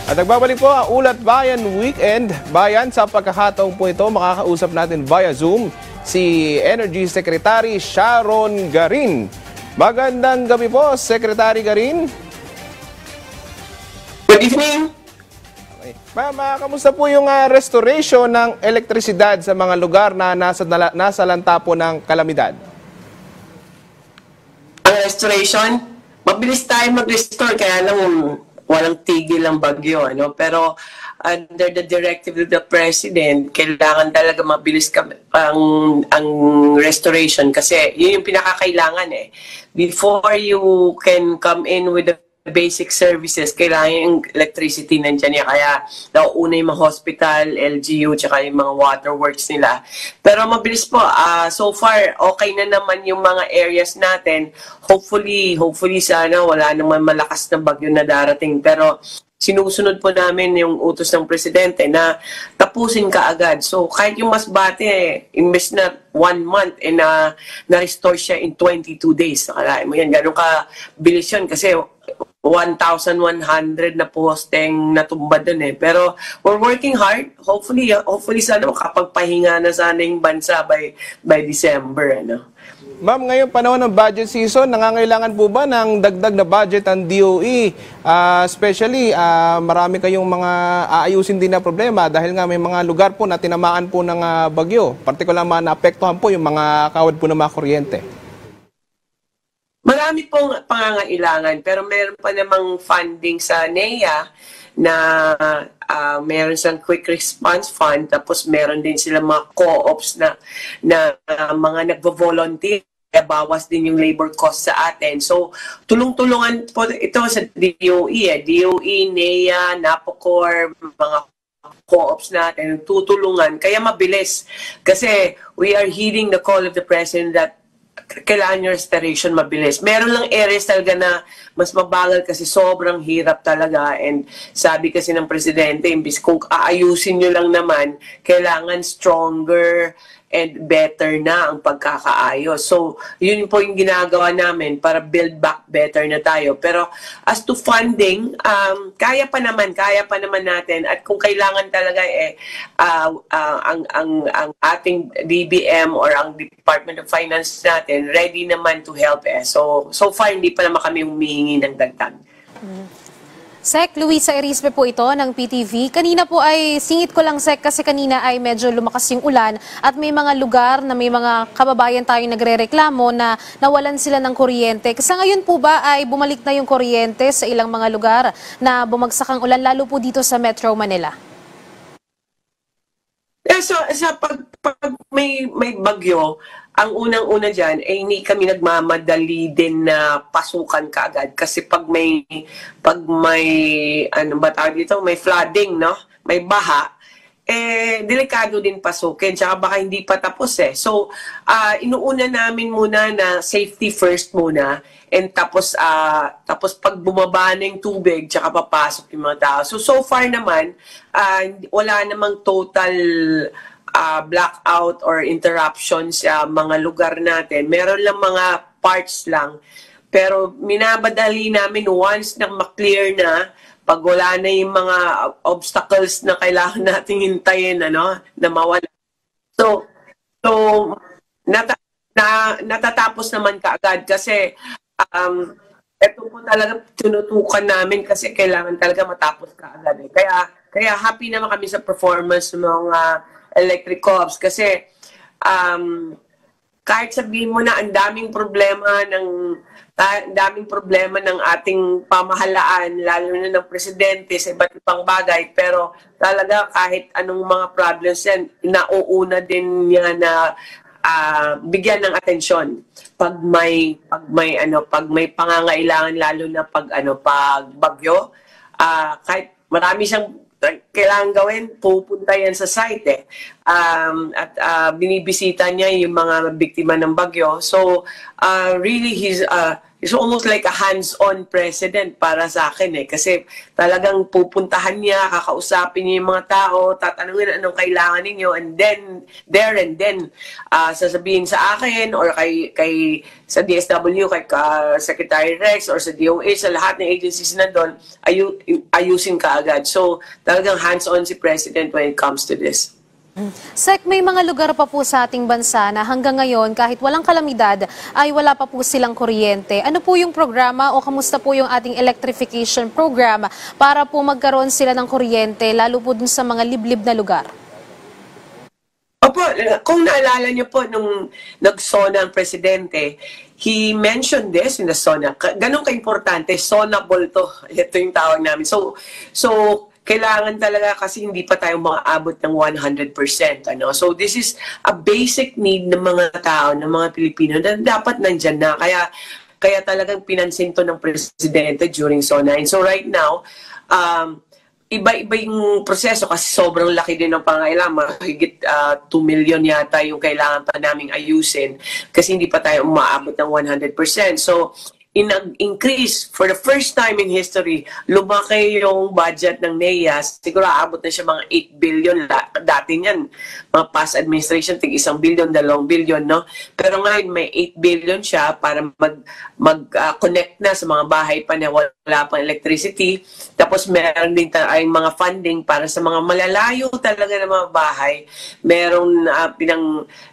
At nagbabalik po ang Ulat Bayan Weekend. Bayan, sa pagkakataong po ito, makakausap natin via Zoom si Energy Secretary Sharon Garin. Magandang gabi po, Secretary Garin. Good evening. Okay. Ma'am, kamusta po yung restoration ng elektrisidad sa mga lugar na nasa lanta po ng kalamidad? Ang restoration, mabilis tayo mag-restore, kaya lang walang tigil ang bagyo, ano? Pero under the directive of the President, kailangan talaga mabilis ang restoration kasi yun yung pinakakailangan eh. Before you can come in with the basic services, kailangan yung electricity nandyan niya. Kaya nauuna yung mga hospital, LGU, tsaka yung mga waterworks nila. Pero mabilis po, so far, okay na naman yung mga areas natin. Hopefully sana wala naman malakas na bagyo na darating. Pero sinusunod po namin yung utos ng Presidente na tapusin ka agad. So kahit yung Masbate, imbes na 1 month, na-restore siya in 22 days. Akalain mo yan, gano'n ka bilis yun kasi 1,100 na posteng natumba dun eh. Pero we're working hard. Hopefully sana makapagpahinga na sana yung bansa by December. Ano? Ma'am, ngayong panahon ng budget season, nangangailangan po ba ng dagdag na budget ang DOE? Especially, marami kayong mga aayusin din na problema dahil nga may mga lugar po na tinamaan po ng bagyo. Partikular mga naapektuhan po yung mga kawad po ng mga kuryente. Marami pong pangangailangan pero meron pa namang funding sa NEA na meron silang quick response fund, tapos meron din sila mga co-ops na mga nagvo-volunteer, bawas din yung labor cost sa atin. So tulong-tulungan po ito sa DOE, DOE, NEA, NAPOCOR, mga co-ops natin, tutulungan. Kaya mabilis kasi we are heeding the call of the President that kailangan yung restoration mabilis. Meron lang areas talaga na mas mabagal kasi sobrang hirap talaga. And sabi kasi ng Presidente, imbis kung aayusin nyo lang naman, kailangan stronger and better na ang pagkakaayos. So, yun po yung ginagawa namin para build back better na tayo. Pero as to funding, kaya pa naman natin. At kung kailangan talaga ang ating DBM or ang Department of Finance natin, ready naman to help eh. So far, hindi pa naman kami humihingi ng dagdag. Sec, Luisa Erispe po ito ng PTV. Kanina po ay, singit ko lang Sec, kasi kanina ay medyo lumakas yung ulan at may mga lugar na may mga kababayan tayong nagrereklamo na nawalan sila ng kuryente. Sa ngayon po ba ay bumalik na yung kuryente sa ilang mga lugar na bumagsak ang ulan, lalo po dito sa Metro Manila? So pag may bagyo, ang unang-una dyan ay hindi kami nagmamadali din na pasukan kaagad kasi pag may ano ba tawag dito, may flooding, no? May baha, delikado din pasukin, tsaka baka hindi pa tapos eh. So inuuna namin muna na safety first muna, and tapos pag bumaba na yung tubig, tsaka papasok yung mga tao. So far naman, wala namang total blackout or interruption sa mga lugar natin. Meron lang mga parts lang. Pero minabadali namin once na ma-clear na, pag wala na yung mga obstacles na kailangan nating hintayin, ano, na mawala. So natatapos naman kaagad kasi ito po talaga tinutukan namin kasi kailangan talaga matapos kaagad. Eh. Kaya happy naman kami sa performance ng mga electric co-ops kasi kahit sabihin mo na ang daming problema ng ating pamahalaan, lalo na ng Presidente sa iba't ibang bagay, pero talaga kahit anong mga problems yan, nauuna din niya na bigyan ng atensyon pag may pangangailangan, lalo na pag bagyo, kahit marami siyang kailangan gawin, pupunta yan sa site eh. At binibisita niya yung mga biktima ng bagyo. So really it's almost like a hands-on president para sa akin eh. Kasi talagang pupuntahan niya, kakausapin niya yung mga tao, tatanungin anong kailangan ninyo, and then, sasabihin sa akin or kay sa DSW, kay Secretary Rex or sa DOH, sa lahat ng agencies na doon, ayusin ka agad. So talagang hands-on si President when it comes to this. Sek, may mga lugar pa po sa ating bansa na hanggang ngayon, kahit walang kalamidad, ay wala pa po silang kuryente. Ano po yung programa o kamusta po yung ating electrification program para po magkaroon sila ng kuryente, lalo po dun sa mga liblib na lugar? Opo, kung naalala niyo po nung nag-SONA ang presidente, he mentioned this in the SONA. Ganon ka-importante, SONA-able to. Ito yung tawag namin. So kailangan talaga kasi hindi pa tayo maaabot ng 100%. So this is a basic need ng mga tao, ng mga Pilipino na dapat nandyan na. Kaya talagang pinansin to ng presidente during SONA. And so right now, iba-iba yung proseso kasi sobrang laki din ng pangailangan. Higit 2 million yata yung kailangan pa naming ayusin kasi hindi pa tayo umaabot ng 100%. So increase for the first time in history, lumaki yung budget ng NEA. Siguro aabot na siya mga 8 billion. Dati niyan, mga past administration, tig 1 billion, 2 billion, no? Pero ngayon may 8 billion siya para mag-connect na sa mga bahay pa na wala pang electricity. Tapos meron din tayong mga funding para sa mga malalayo talaga ng mga bahay. Meron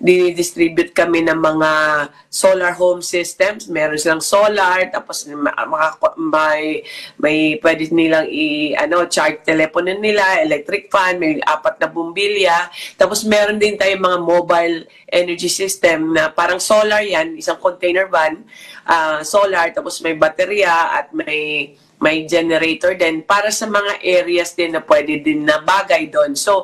dinidistribute kami ng mga solar home systems. Meron silang solar, tapos may pwede nilang charge telepono nila, electric fan, may 4 na bumbilya. Tapos meron din tayong mga mobile energy system na parang solar yan, isang container van, solar, tapos may baterya at may generator din para sa mga areas din na pwede din na bagay doon. So,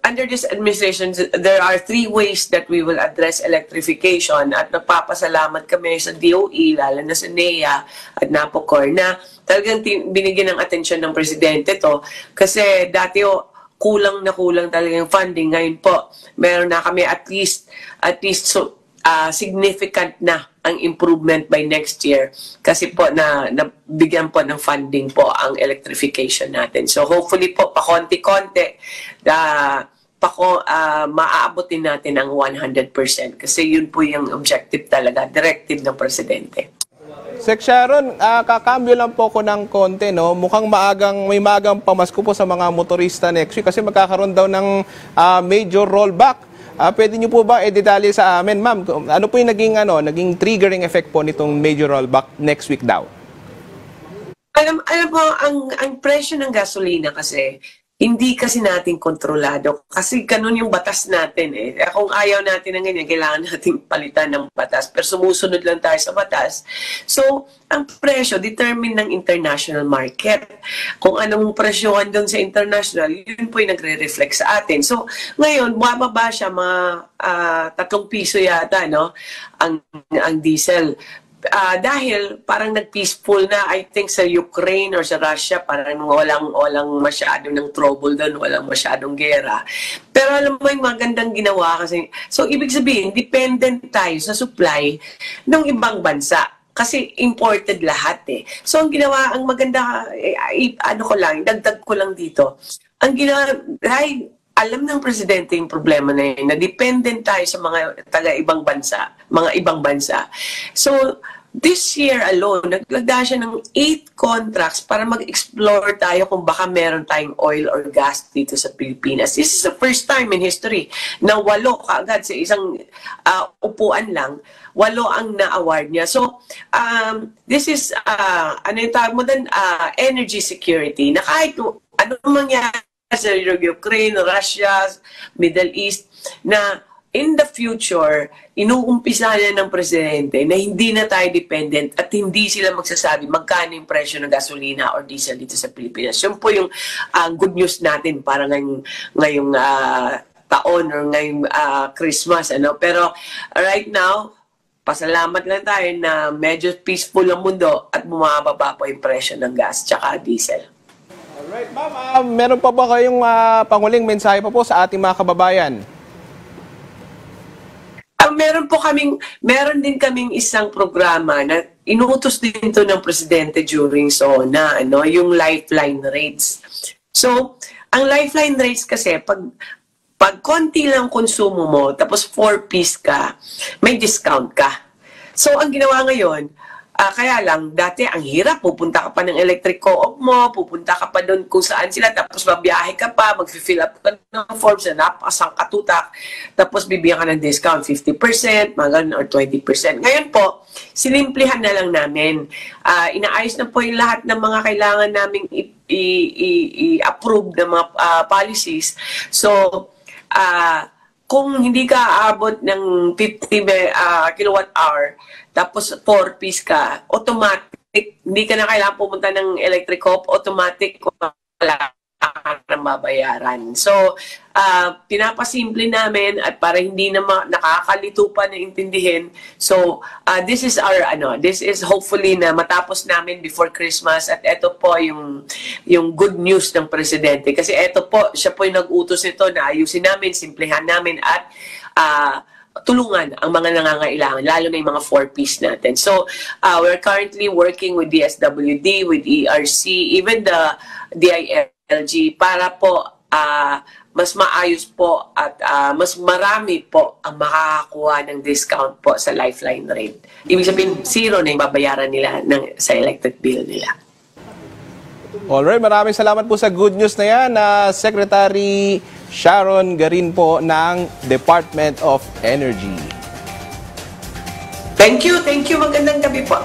under this administration, there are 3 ways that we will address electrification at nagpapasalamat kami sa DOE, lalo na sa NEA at NAPOCOR na talagang binigyan ng atensyon ng presidente to kasi dati kulang talaga yung funding. Ngayon po, meron na kami at least significant na ang improvement by next year kasi po nabigyan po ng funding po ang electrification natin. So hopefully po pakonti-konti maaabotin natin ang 100% kasi yun po yung objective talaga, directive ng presidente. Sec Sharon, kakambyo lang po ko ng konti, no? Mukhang may maagang pamasko po sa mga motorista next week kasi magkakaroon daw ng major rollback. Pwede niyo po ba i-detalye sa amin, ma'am? Ano po yung naging triggering effect po nitong major rollback next week daw? Alam po, ang presyo ng gasolina kasi, hindi kasi natin kontrolado. Kasi ganun yung batas natin eh. Kung ayaw natin ng ganyan, kailangan natin palitan ng batas. Pero sumusunod lang tayo sa batas. So, ang presyo determine ng international market. Kung anong presyohan doon sa international, yun po yung nagre-reflect sa atin. So, ngayon, bumaba siya mga 3 piso yata, no? Ang diesel. Dahil parang nag-peaceful na, I think sa Ukraine or sa Russia, parang walang masyadong ng trouble doon, walang masyadong gera. Pero alam mo yung magandang ginawa kasi, so ibig sabihin, dependent tayo sa supply ng ibang bansa. Kasi imported lahat eh. So ang ginawa, ang maganda, dagdag ko lang dito. Ang ginawa, alam ng presidente yung problema na yun, na dependent tayo sa mga mga ibang bansa. So, this year alone, naglagda siya ng 8 contracts para mag-explore tayo kung baka meron tayong oil or gas dito sa Pilipinas. This is the first time in history na 8 kaagad sa isang upuan lang, 8 ang na-award niya. So, this is, yung tawag mo din, energy security, na kahit anong mangyari sa Ukraine, Russia, Middle East, na in the future, inuumpisa na ng presidente na hindi na tayo dependent at hindi sila magsasabi magkano yung presyo ng gasolina or diesel dito sa Pilipinas. Yun po yung good news natin para ngayong taon or ngayong Christmas. Pero right now, pasalamat lang tayo na medyo peaceful ang mundo at bumababa po yung presyo ng gas tsaka diesel. Alright, ma'am. Meron pa ba kayong panguling mensahe pa po sa ating mga kababayan? meron din kaming isang programa na inuutos din to ng presidente during SONA, yung lifeline rates. So, ang lifeline rates kasi pag konti lang konsumo mo, tapos 4-piece ka, may discount ka. So, ang ginawa ngayon, kaya lang, dati ang hirap, pupunta ka pa ng electric co-op mo, pupunta ka pa doon kung saan sila, tapos babiyahe ka pa, mag-fill up ka ng forms na napakasang katutak, tapos bibigyan ka ng discount, 50%, mga ganun, or 20%. Ngayon po, sinimplihan na lang namin. Inaayos na po yung lahat ng mga kailangan naming i-approve ng mga policies. So, kung hindi ka aabot ng 50 kilowatt hour, tapos 4-piece ka, automatic, hindi ka na kailangan pumunta ng electric co-op, automatic, wala ka na mabayaran. So, pinapasimple namin at para hindi na nakakalito pa na intindihin. So, this is hopefully na matapos namin before Christmas at ito po yung good news ng presidente. Kasi ito po, siya po yung nag-utos nito na ayusin namin, simplihan namin at tulungan ang mga nangangailangan, lalo na yung mga 4-piece natin. So, we're currently working with DSWD, with ERC, even the DILG para po mas maayos po at mas marami po ang makakakuha ng discount po sa lifeline rate. Ibig sabihin, zero na yung babayaran nila sa electric bill nila. Alright, maraming salamat po sa good news na yan, Secretary Sharon Garin po ng Department of Energy. Thank you. Magandang gabi po.